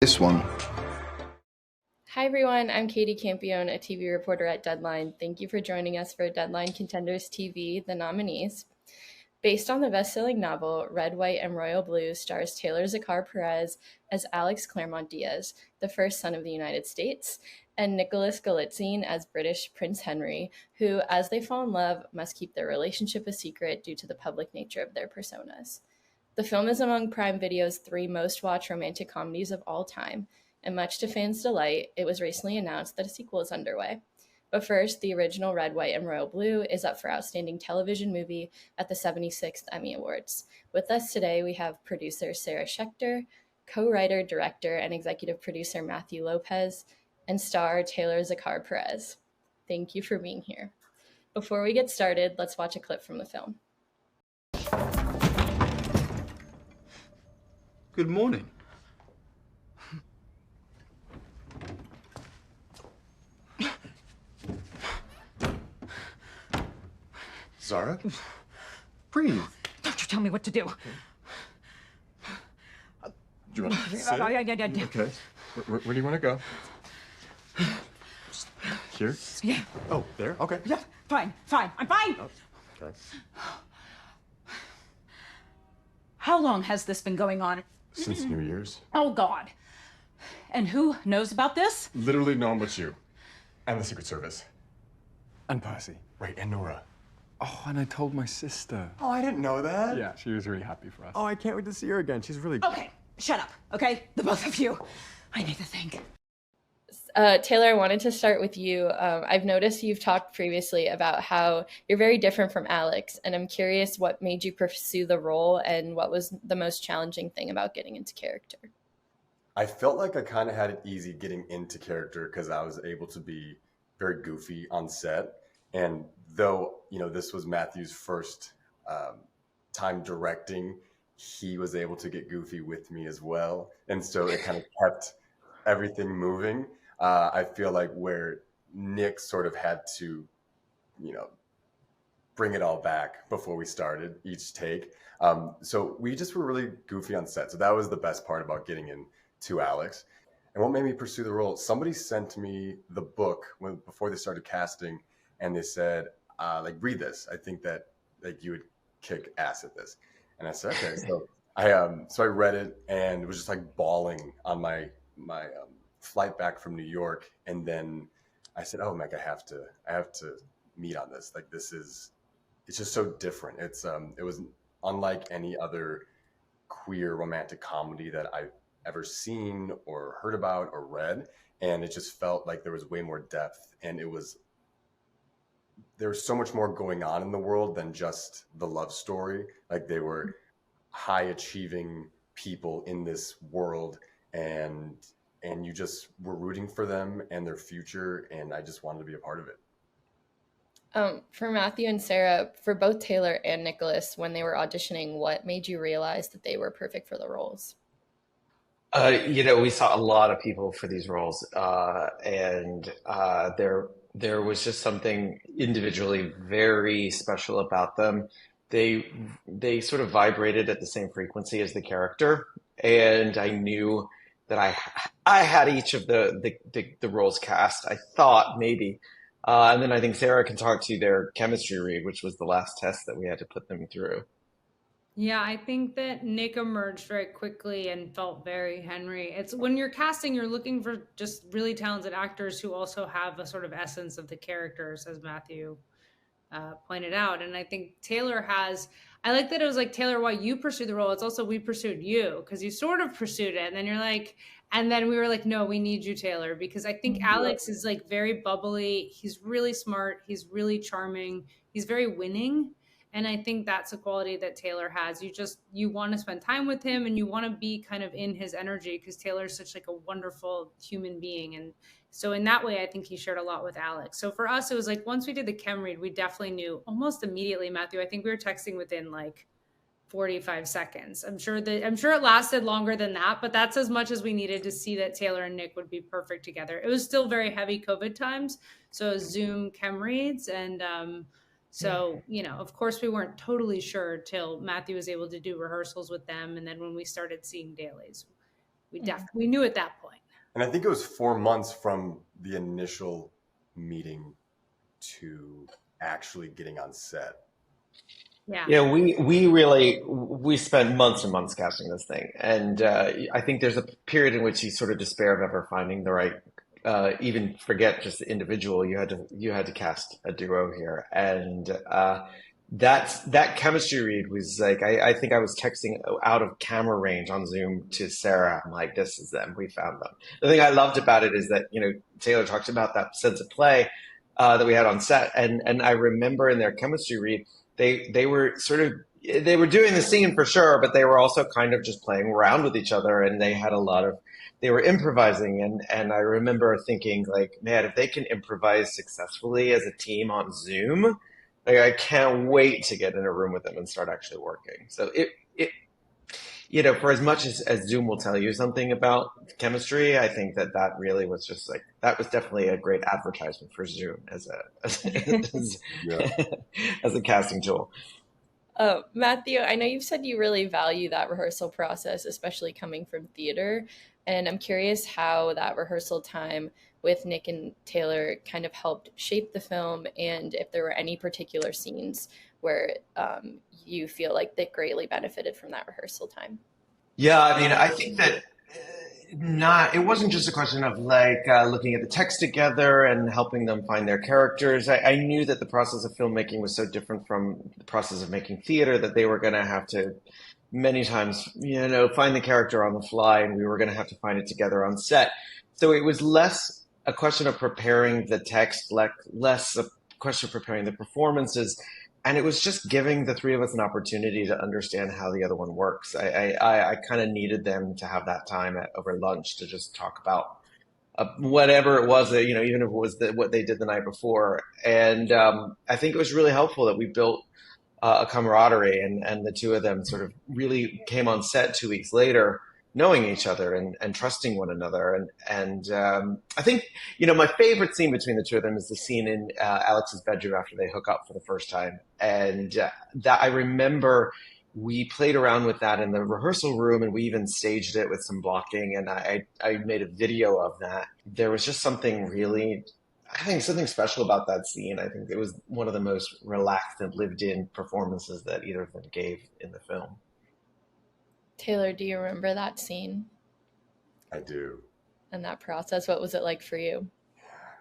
This one. Hi everyone, I'm Katie Campione, a TV reporter at Deadline. Thank you for joining us for Deadline Contenders TV, The Nominees. Based on the best-selling novel Red, White, and Royal Blue, stars Taylor Zakhar Perez as Alex Claremont Diaz, the first son of the United States, and Nicholas Galitzine as British Prince Henry, who, as they fall in love, must keep their relationship a secret due to the public nature of their personas. The film is among Prime Video's 3 most-watched romantic comedies of all time, and much to fans' delight, it was recently announced that a sequel is underway. But first, the original Red, White, and Royal Blue is up for Outstanding Television Movie at the 76th Emmy Awards. With us today, we have producer Sarah Schechter, co-writer, director, and executive producer Matthew Lopez, and star Taylor Zakhar Perez. Thank you for being here. Before we get started, let's watch a clip from the film. Good morning. Zara, breathe. Don't you tell me what to do. Do you want to sit? Okay. Where do you want to go? Here? Yeah. Oh, there? Okay. Yeah. Fine. I'm fine. Oh, okay. How long has this been going on? Since New Year's. Oh, God. And who knows about this? Literally no one but you. And the Secret Service. And Percy. Right, and Nora. Oh, and I told my sister. Oh, I didn't know that. Yeah, she was really happy for us. Oh, I can't wait to see her again. She's really... Okay, shut up, okay? The both of you. I need to think. Taylor, I wanted to start with you. I've noticed you've talked previously about how you're very different from Alex, and I'm curious what made you pursue the role and what was the most challenging thing about getting into character. I felt like I kind of had it easy getting into character because I was able to be very goofy on set. And though, this was Matthew's first time directing, he was able to get goofy with me as well. And so it kind of kept everything moving. I feel like where Nick sort of had to, bring it all back before we started each take. So we just were really goofy on set. So that was the best part about getting into Alex. And what made me pursue the role, somebody sent me the book before they started casting, and they said, read this. I think that you would kick ass at this. And I said, okay. So I read it and it was just like bawling on my flight back from New York. And then I said, oh, Meg, I have to meet on this. It's just so different. It was unlike any other queer romantic comedy that I've ever seen or heard about or read. And it just felt like there was way more depth, and there was so much more going on in the world than just the love story. Like, they were high achieving people in this world, and you just were rooting for them and their future, and I just wanted to be a part of it. For Matthew and Sarah, for both Taylor and Nicholas, when they were auditioning, what made you realize that they were perfect for the roles? We saw a lot of people for these roles, and there was just something individually very special about them. They sort of vibrated at the same frequency as the character, and I knew that I had each of the roles cast. I thought maybe, and then I think Sarah can talk to their chemistry read, which was the last test that we had to put them through. Yeah, I think that Nick emerged very quickly and felt very Henry. It's when you're casting, you're looking for just really talented actors who also have a sort of essence of the characters, as Matthew pointed out. And I think Taylor I like that it was like, Taylor, why you pursued the role, it's also we pursued you, because you sort of pursued it. And then and then we were like, no, we need you, Taylor, because I think Alex is like very bubbly. He's really smart. He's really charming. He's very winning. And I think that's a quality that Taylor has. You want to spend time with him and you want to be kind of in his energy, because Taylor's such like a wonderful human being. And so in that way, I think he shared a lot with Alex. So for us, it was like, once we did the chem read, we definitely knew almost immediately, Matthew. I think we were texting within like 45 seconds. I'm sure it lasted longer than that, but that's as much as we needed to see that Taylor and Nick would be perfect together. It was still very heavy COVID times. So Zoom chem reads, and so, of course, we weren't totally sure till Matthew was able to do rehearsals with them. And then when we started seeing dailies. We knew at that point. And I think it was 4 months from the initial meeting to actually getting on set. Yeah, we spent months and months casting this thing, and I think there's a period in which you sort of despair of ever finding the right, even forget just the individual. You had to cast a duo here, and that chemistry read was like I think I was texting out of camera range on Zoom to Sarah. I'm like, this is them. We found them. The thing I loved about it is that Taylor talked about that sense of play that we had on set, and I remember in their chemistry read. They were doing the scene for sure, but they were also kind of just playing around with each other, and they were improvising, and I remember thinking like, man, if they can improvise successfully as a team on Zoom, like I can't wait to get in a room with them and start actually working. So it for as much as Zoom will tell you something about chemistry, I think that really was just like, that was definitely a great advertisement for Zoom as a casting tool. Matthew, I know you've said you really value that rehearsal process, especially coming from theater. And I'm curious how that rehearsal time with Nick and Taylor kind of helped shape the film, and if there were any particular scenes where you feel like they greatly benefited from that rehearsal time. Yeah, I mean, I think that it wasn't just a question of like looking at the text together and helping them find their characters. I knew that the process of filmmaking was so different from the process of making theater that they were going to have to many times, find the character on the fly, and we were going to have to find it together on set. So it was less a question of preparing the text, less a question of preparing the performances. And it was just giving the three of us an opportunity to understand how the other one works. I kind of needed them to have that time over lunch to just talk about whatever it was, that, even if it was what they did the night before. And I think it was really helpful that we built a camaraderie, and the two of them sort of really came on set 2 weeks later, knowing each other and trusting one another. And I think, my favorite scene between the two of them is the scene in Alex's bedroom after they hook up for the first time. And that I remember we played around with that in the rehearsal room, and we even staged it with some blocking. And I made a video of that. There was just something special about that scene. I think it was one of the most relaxed and lived in performances that either of them gave in the film. Taylor, do you remember that scene? I do. And that process, what was it like for you?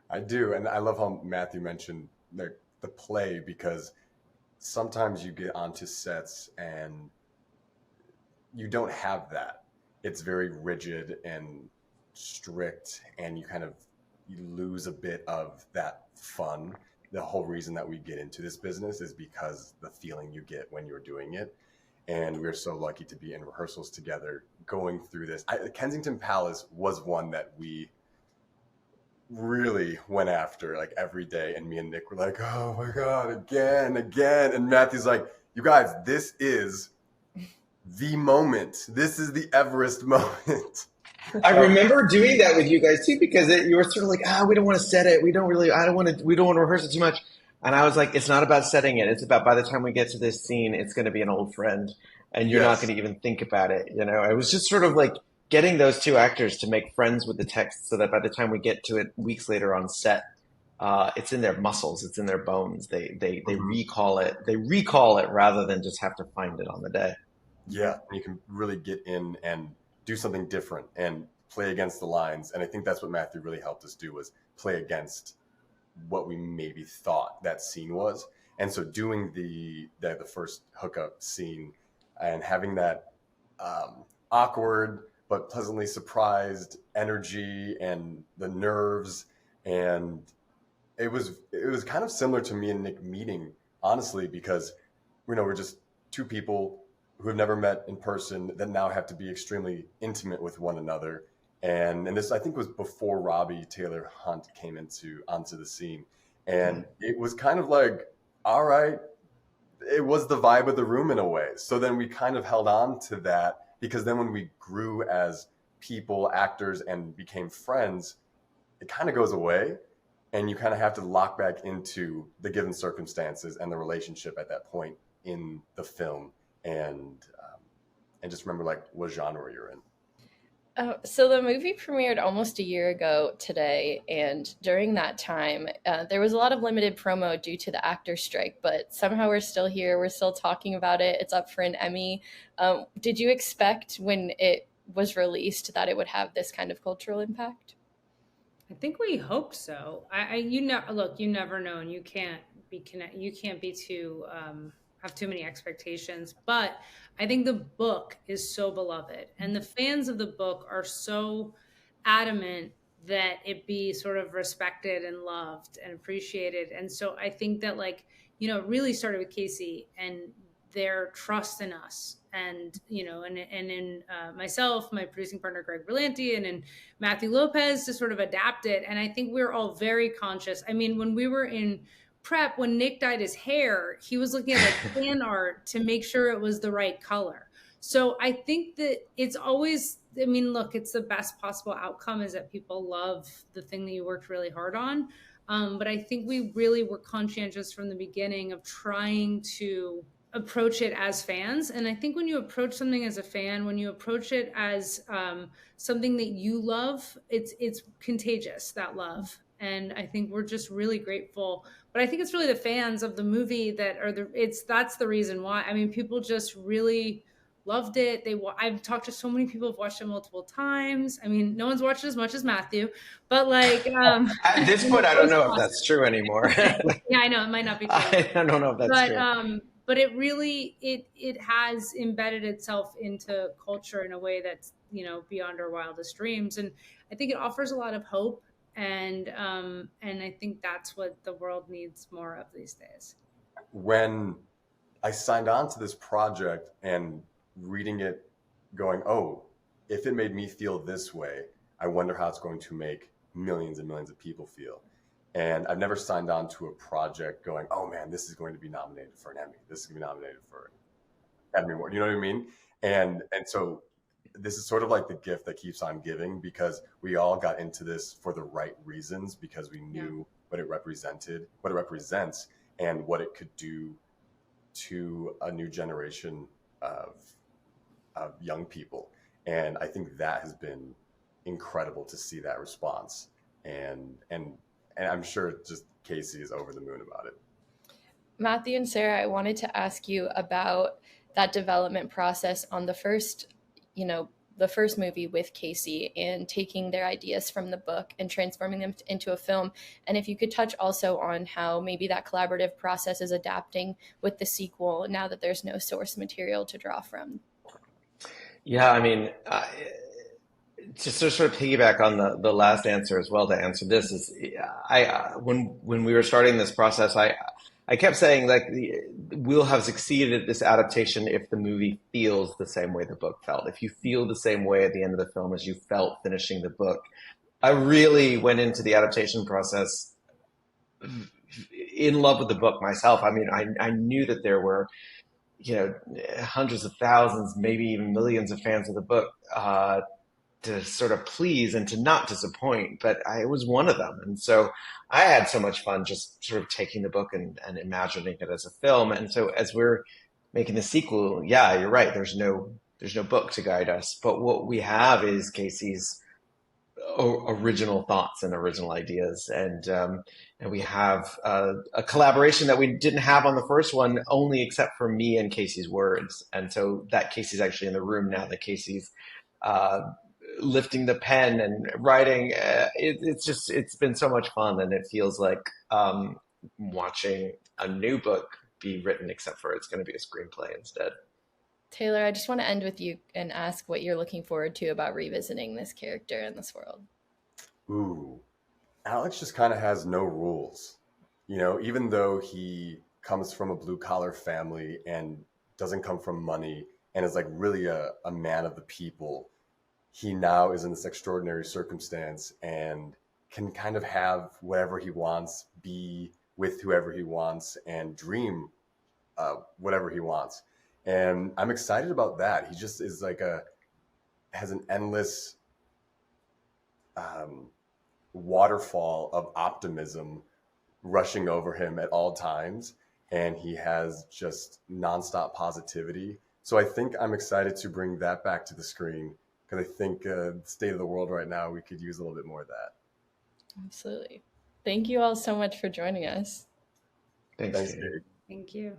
I do. And I love how Matthew mentioned the play, because sometimes you get onto sets and you don't have that. It's very rigid and strict, and you lose a bit of that fun. The whole reason that we get into this business is because the feeling you get when you're doing it. And we're so lucky to be in rehearsals together going through this. Kensington Palace was one that we really went after like every day. And me and Nick were like, oh my God, again. And Matthew's like, you guys, this is the moment. This is the Everest moment. I remember doing that with you guys too, because you were sort of like, we don't want to set it. We don't want to rehearse it too much. And I was like, it's not about setting it. It's about, by the time we get to this scene, it's going to be an old friend, and you're not going to even think about it. It was just sort of like getting those two actors to make friends with the text, so that by the time we get to it weeks later on set, it's in their muscles, it's in their bones. They recall it. They recall it rather than just have to find it on the day. Yeah, you can really get in and do something different and play against the lines. And I think that's what Matthew really helped us do, was play against what we maybe thought that scene was. And so doing the first hookup scene and having that awkward but pleasantly surprised energy and the nerves, and it was kind of similar to me and Nick meeting, honestly, because we're just two people who have never met in person that now have to be extremely intimate with one another. And this, I think, was before Robbie Taylor Hunt came onto the scene. And it was kind of like, all right, it was the vibe of the room in a way. So then we kind of held on to that, because then when we grew as people, actors, and became friends, it kind of goes away. And you kind of have to lock back into the given circumstances and the relationship at that point in the film. And just remember, like, what genre you're in. So the movie premiered almost a year ago today, and during that time, there was a lot of limited promo due to the actor strike, but somehow we're still here. We're still talking about it. It's up for an Emmy. Did you expect when it was released that it would have this kind of cultural impact? I think we hope so. You know, look, you never know, and you can't be too have too many expectations. But I think the book is so beloved, and the fans of the book are so adamant that it be sort of respected and loved and appreciated. And so I think that, like, you know, it really started with Casey and their trust in us, and you know, and in myself, my producing partner Greg Berlanti, and in Matthew Lopez to sort of adapt it. And I think we're all very conscious. I mean, when we were in prep, when Nick dyed his hair, he was looking at like fan art to make sure it was the right color. So I think that it's always, I mean, look, it's the best possible outcome is that people love the thing that you worked really hard on. But I think we really were conscientious from the beginning of trying to approach it as fans. And I think when you approach something as a fan, when you approach it as something that you love, it's contagious, that love. And I think we're just really grateful. But I think it's really the fans of the movie that are that's the reason why. I mean, people just really loved it. I've talked to so many people who've watched it multiple times. I mean, no one's watched it as much as Matthew, but like at this point, I don't know if that's true anymore. Yeah, I know it might not be true. I don't know if that's true. But it really, it has embedded itself into culture in a way that's, you know, beyond our wildest dreams. And I think it offers a lot of hope. And I think that's what the world needs more of these days. When I signed on to this project and reading it going, oh, if it made me feel this way, I wonder how it's going to make millions and millions of people feel. And I've never signed on to a project going, oh man, this is going to be nominated for an Emmy. This is going to be nominated for an Emmy Award. You know what I mean? And so this is sort of like the gift that keeps on giving, because we all got into this for the right reasons, because we knew what it represented, what it represents, and what it could do to a new generation of young people. And I think that has been incredible to see that response. And I'm sure just Casey is over the moon about it. Matthew and Sarah, I wanted to ask you about that development process on the first movie with Casey, and taking their ideas from the book and transforming them into a film. And if you could touch also on how maybe that collaborative process is adapting with the sequel now that there's no source material to draw from. Yeah, I mean, just to sort of piggyback on the last answer as well, to answer this is, when we were starting this process, I kept saying, like, we'll have succeeded at this adaptation if the movie feels the same way the book felt. If you feel the same way at the end of the film as you felt finishing the book. I really went into the adaptation process in love with the book myself. I mean, I knew that there were, you know, hundreds of thousands, maybe even millions of fans of the book to sort of please and to not disappoint, but I was one of them. And so I had so much fun just sort of taking the book and imagining it as a film. And so as we're making the sequel, yeah, you're right, there's no book to guide us, but what we have is Casey's original thoughts and original ideas, and we have a collaboration that we didn't have on the first one, only except for me and Casey's words. And so that Casey's actually in the room now, that Casey's lifting the pen and writing. It's been so much fun, and it feels like watching a new book be written, except for it's going to be a screenplay instead. Taylor, I just want to end with you and ask what you're looking forward to about revisiting this character in this world. Ooh, Alex just kind of has no rules. You know, even though he comes from a blue-collar family and doesn't come from money and is like really a man of the people, he now is in this extraordinary circumstance and can kind of have whatever he wants, be with whoever he wants, and dream whatever he wants. And I'm excited about that. He just is like has an endless waterfall of optimism rushing over him at all times. And he has just nonstop positivity. So I think I'm excited to bring that back to the screen because I think the state of the world right now, we could use a little bit more of that. Absolutely. Thank you all so much for joining us. Thanks, Thanks, Katie. Katie. Thank you.